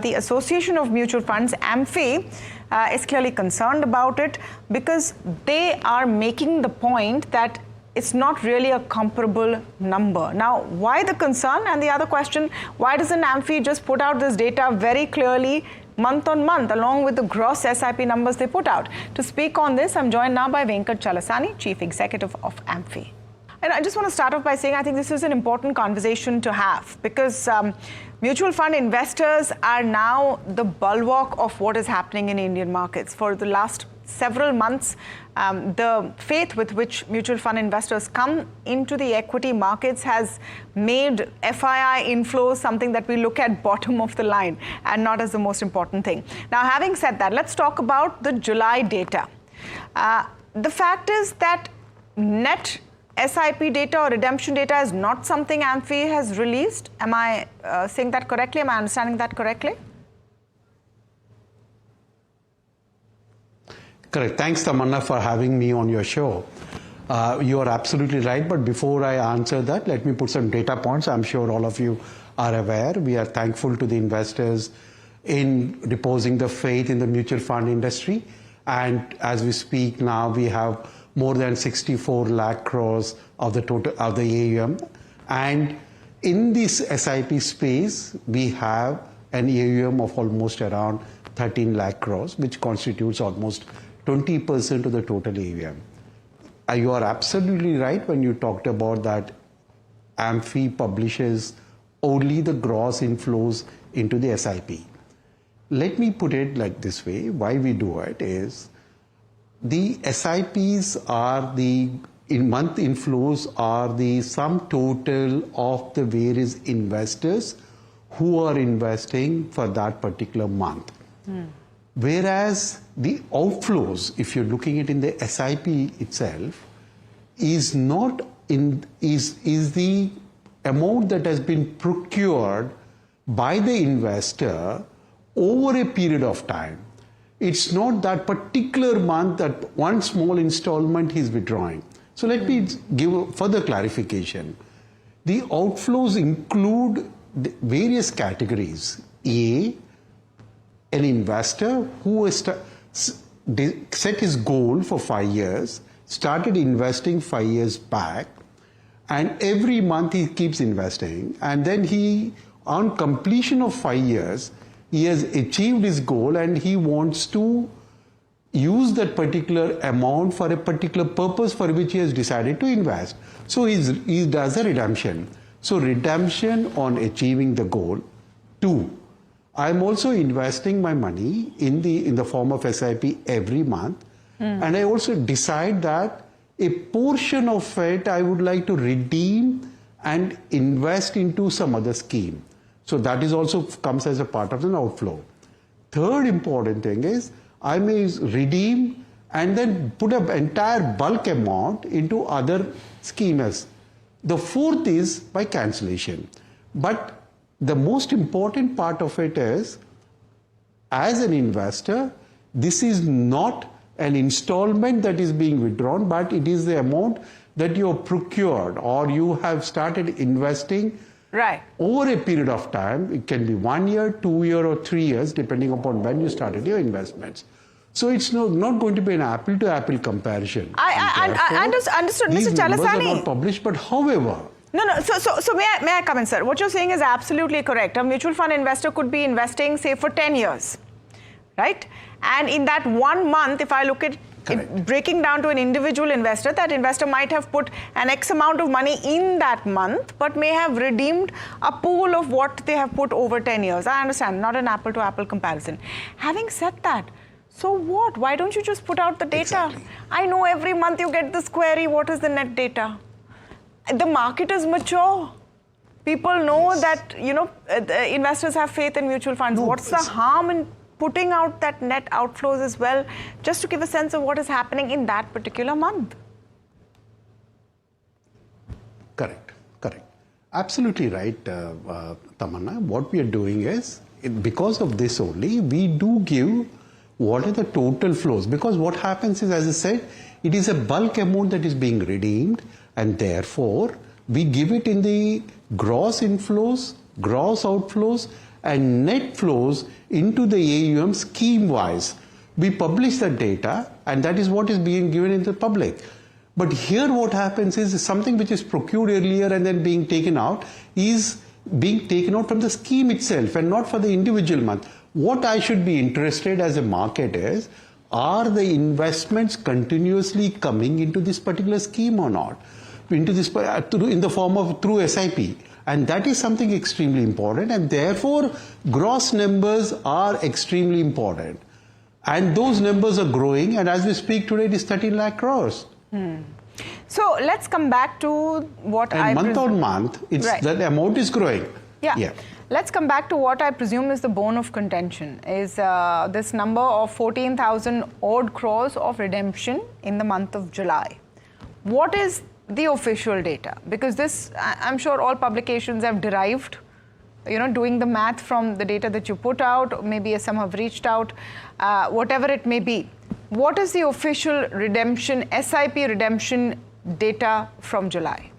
the Association of Mutual Funds, AMFI, is clearly concerned about it because they are making the point that it's not really a comparable number. Now, why the concern? And the other question, why doesn't AMFI just put out this data very clearly month on month along with the gross SIP numbers they put out? To speak on this, I'm joined now by Venkat Chalasani, Chief Executive of AMFI. And I just want to start off by saying I think this is an important conversation to have because mutual fund investors are now the bulwark of what is happening in Indian markets. For the last several months, the faith with which mutual fund investors come into the equity markets has made FII inflows something that we look at bottom of the line and not as the most important thing. Now, having said that, let's talk about the July data. The fact is that net SIP data or redemption data is not something AMFI has released. Am I saying that correctly? Am I understanding that correctly? Correct. Thanks, Tamanna, for having me on your show. You are absolutely right. But before I answer that, let me put some data points. I'm sure all of you are aware. We are thankful to the investors in reposing the faith in the mutual fund industry. And as we speak now, we have more than 64 lakh crores of the total of the AUM. And in this SIP space, we have an AUM of almost around 13 lakh crores, which constitutes almost 20% of the total AUM. You are absolutely right when you talked about that AMFI publishes only the gross inflows into the SIP. Let me put it like this way. Why we do it is the SIPs are month inflows are the sum total of the various investors who are investing for that particular month. Whereas the outflows, if you're looking at in the SIP itself, is not is the amount that has been procured by the investor over a period of time. It's not that particular month that one small installment he's withdrawing. So let me give further clarification. The outflows include various categories. A, an investor who has set his goal for 5 years, started investing 5 years back, and every month he keeps investing, and then he, on completion of 5 years, he has achieved his goal and he wants to use that particular amount for a particular purpose for which he has decided to invest. So he does a redemption. So redemption on achieving the goal. 2, I'm also investing my money in the form of SIP every month. And I also decide that a portion of it I would like to redeem and invest into some other scheme. So that is also comes as a part of an outflow. Third important thing is I may redeem and then put an entire bulk amount into other schemes. The fourth is by cancellation. But the most important part of it is, as an investor, this is not an installment that is being withdrawn, but it is the amount that you have procured or you have started investing over a period of time. It can be 1 year, 2 years, or 3 years, depending upon when you started your investments. So it's not going to be an apple-to-apple comparison. I understood, Mr. Chalasani. These numbers are not published, but however... No. So may I come in, sir? What you're saying is absolutely correct. A mutual fund investor could be investing, say, for 10 years, right? And in that 1 month, if I look at it, breaking down to an individual investor, that investor might have put an X amount of money in that month, but may have redeemed a pool of what they have put over 10 years. I understand, not an apple-to-apple comparison. Having said that, so what? Why don't you just put out the data? Exactly. I know every month you get this query, what is the net data? The market is mature. People know that, the investors have faith in mutual funds. What's the harm in putting out that net outflows as well, just to give a sense of what is happening in that particular month? Correct. Absolutely right, Tamanna. What we are doing is, because of this only, we do give what are the total flows. Because what happens is, as I said, it is a bulk amount that is being redeemed, and therefore we give it in the gross inflows, gross outflows, and net flows into the AUM scheme-wise. We publish the data, and that is what is being given in the public. But here what happens is something which is procured earlier and then being taken out is being taken out from the scheme itself and not for the individual month. What I should be interested as a market is, are the investments continuously coming into this particular scheme or not? Into this in the form of through SIP. And that is something extremely important, and therefore gross numbers are extremely important. And those numbers are growing, and as we speak today, it is 13 lakh crores. So let's come back to what and month on month, it's right. The amount is growing. Yeah. Let's come back to what I presume is the bone of contention, is this number of 14,000 odd crores of redemption in the month of July. What is the official data? Because this, I'm sure all publications have derived, doing the math from the data that you put out, maybe some have reached out, whatever it may be. What is the official redemption, SIP redemption data from July?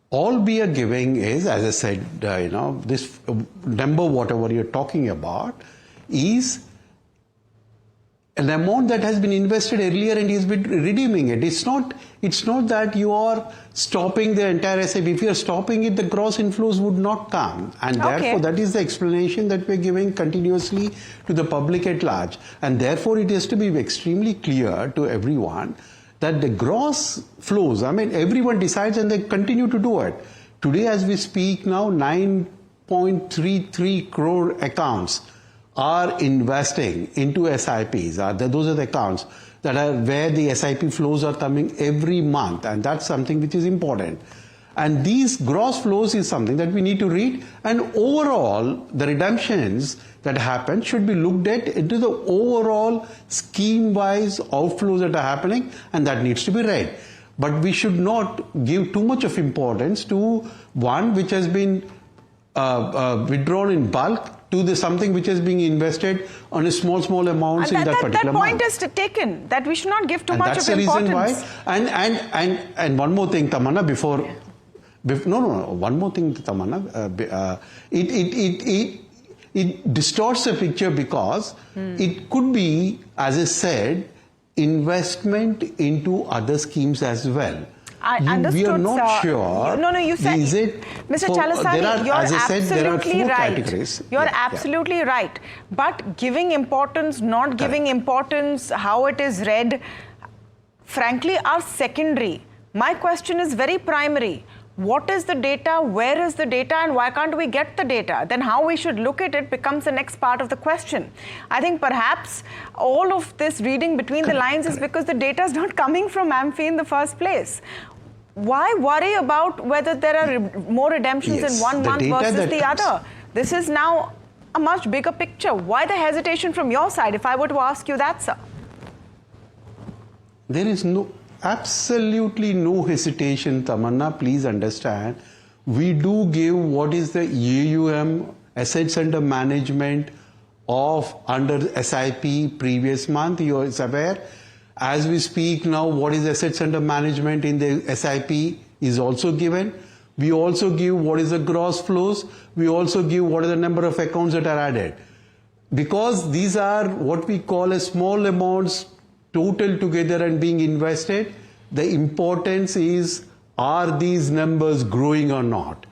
All we are giving is, as I said, this number, whatever you're talking about, is an amount that has been invested earlier and he's been redeeming it. It's not that you are stopping the entire SIP. If you are stopping it, the gross inflows would not come. And therefore, that is the explanation that we're giving continuously to the public at large. And therefore, it has to be extremely clear to everyone that the gross flows, everyone decides and they continue to do it. Today, as we speak now, 9.33 crore accounts are investing into SIPs. Those are the accounts that are where the SIP flows are coming every month, and that's something which is important. And these gross flows is something that we need to read, and overall the redemptions that happen should be looked at into the overall scheme-wise outflows that are happening, and that needs to be read. But we should not give too much of importance to one which has been withdrawn in bulk to something which is being invested on a small amounts in that particular month. That point is taken, that we should not give too much of importance. That's the reason why. And one more thing, Tamanna, one more thing, Tamanna. It distorts the picture because it could be, as I said, investment into other schemes as well. I understood, we are not sure. No, you said, Mr. Chalasani, you're absolutely right. You're absolutely right. But giving importance, not giving importance, how it is read, frankly, are secondary. My question is very primary. What is the data? Where is the data? And why can't we get the data? Then how we should look at it becomes the next part of the question. I think perhaps all of this reading between the lines is because the data is not coming from AMFI in the first place. Why worry about whether there are more redemptions in one month versus the other? This is now a much bigger picture. Why the hesitation from your side, if I were to ask you that, sir? There is absolutely no hesitation, Tamanna. Please understand. We do give what is the AUM, assets under management, of under SIP previous month. You are aware. As we speak now, what is assets under management in the SIP is also given. We also give what is the gross flows. We also give what is the number of accounts that are added. Because these are what we call as small amounts total together and being invested, the importance is, are these numbers growing or not?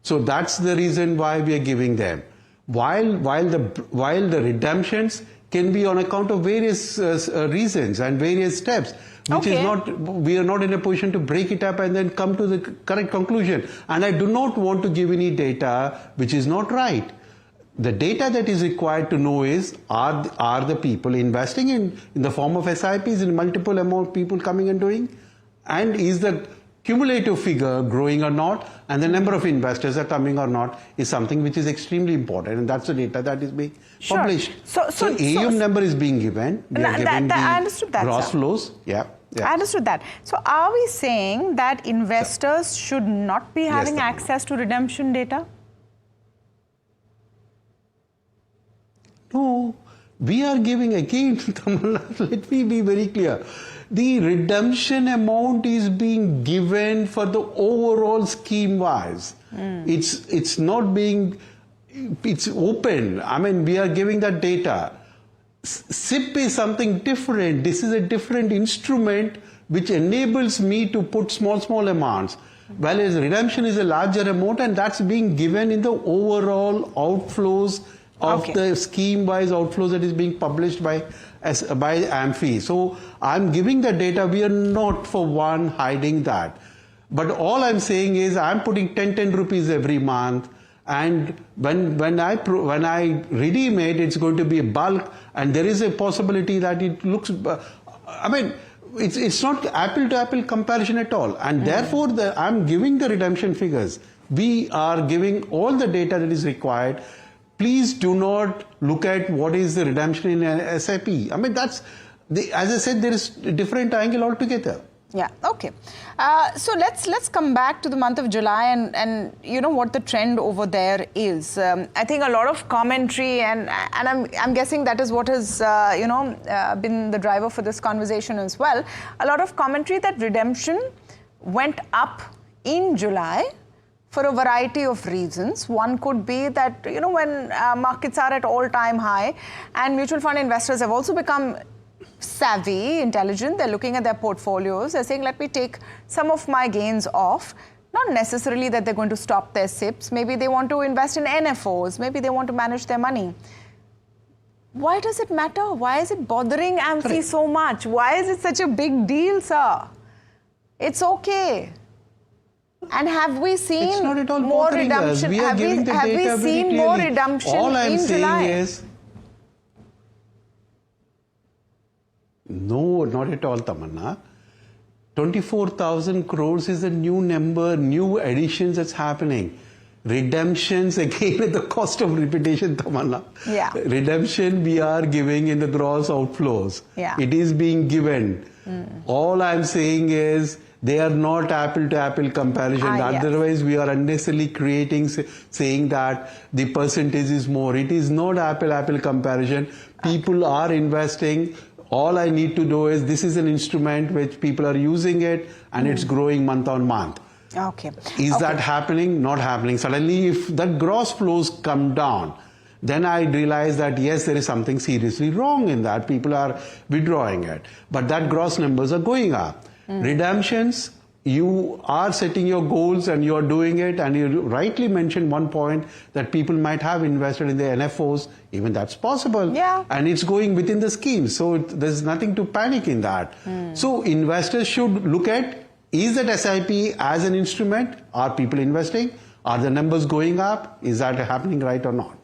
So that's the reason why we are giving them. While the redemptions can be on account of various reasons and various steps, which is not, we are not in a position to break it up and then come to the correct conclusion. And I do not want to give any data which is not right. The data that is required to know is, are the people investing in the form of SIPs in multiple amount of people coming and doing? And is the cumulative figure growing or not? And the number of investors are coming or not is something which is extremely important. And that's the data that is being published. So AUM number is being given. We are giving I understood that, gross sir. flows. Yeah. I understood that. So are we saying that investors should not be having access to redemption data? No, we are giving again, let me be very clear. The redemption amount is being given for the overall scheme wise. It's not being, it's open. I mean, we are giving that data. SIP is something different. This is a different instrument which enables me to put small amounts. Whereas redemption is a larger amount, and that's being given in the overall outflows of the scheme-wise outflows that is being published by AMFI. So I'm giving the data. We are not for one hiding that. But all I'm saying is I'm putting 10 rupees every month. And when I redeem it, it's going to be a bulk, and there is a possibility that it looks. I mean, it's not apple-to-apple comparison at all, and therefore I'm giving the redemption figures. We are giving all the data that is required. Please do not look at what is the redemption in an SIP. I mean, as I said, there is a different angle altogether. Yeah, okay. So let's come back to the month of July and you know what the trend over there is. I think a lot of commentary and I'm guessing that is what has been the driver for this conversation as well. A lot of commentary that redemption went up in July for a variety of reasons. One could be that when markets are at all-time high and mutual fund investors have also become savvy, intelligent, they're looking at their portfolios, they're saying, let me take some of my gains off. Not necessarily that they're going to stop their SIPs. Maybe they want to invest in NFOs. Maybe they want to manage their money. Why does it matter? Why is it bothering AMFI so much? Why is it such a big deal, sir? It's okay. And have we seen it's not at all more redemption? We are giving the data have we seen more redemption all I'm in saying July? Is, no, not at all, Tamanna. 24,000 crores is a new number, new additions that's happening. Redemptions, again, at the cost of repetition, Tamanna. Yeah. Redemption we are giving in the gross outflows. Yeah. It is being given. All I'm saying is they are not apple-to-apple comparison. Otherwise, we are unnecessarily creating, saying that the percentage is more. It is not apple-apple comparison. People are investing. All I need to do is this is an instrument which people are using it and it's growing month on month. Okay. Is that happening? Not happening. Suddenly, if the gross flows come down, then I realize that yes, there is something seriously wrong in that. People are withdrawing it. But that gross numbers are going up. Redemptions, you are setting your goals and you are doing it, and you rightly mentioned one point that people might have invested in the NFOs, even that's possible. Yeah. And it's going within the scheme. So there's nothing to panic in that. So investors should look at, is that SIP as an instrument? Are people investing? Are the numbers going up? Is that happening right or not?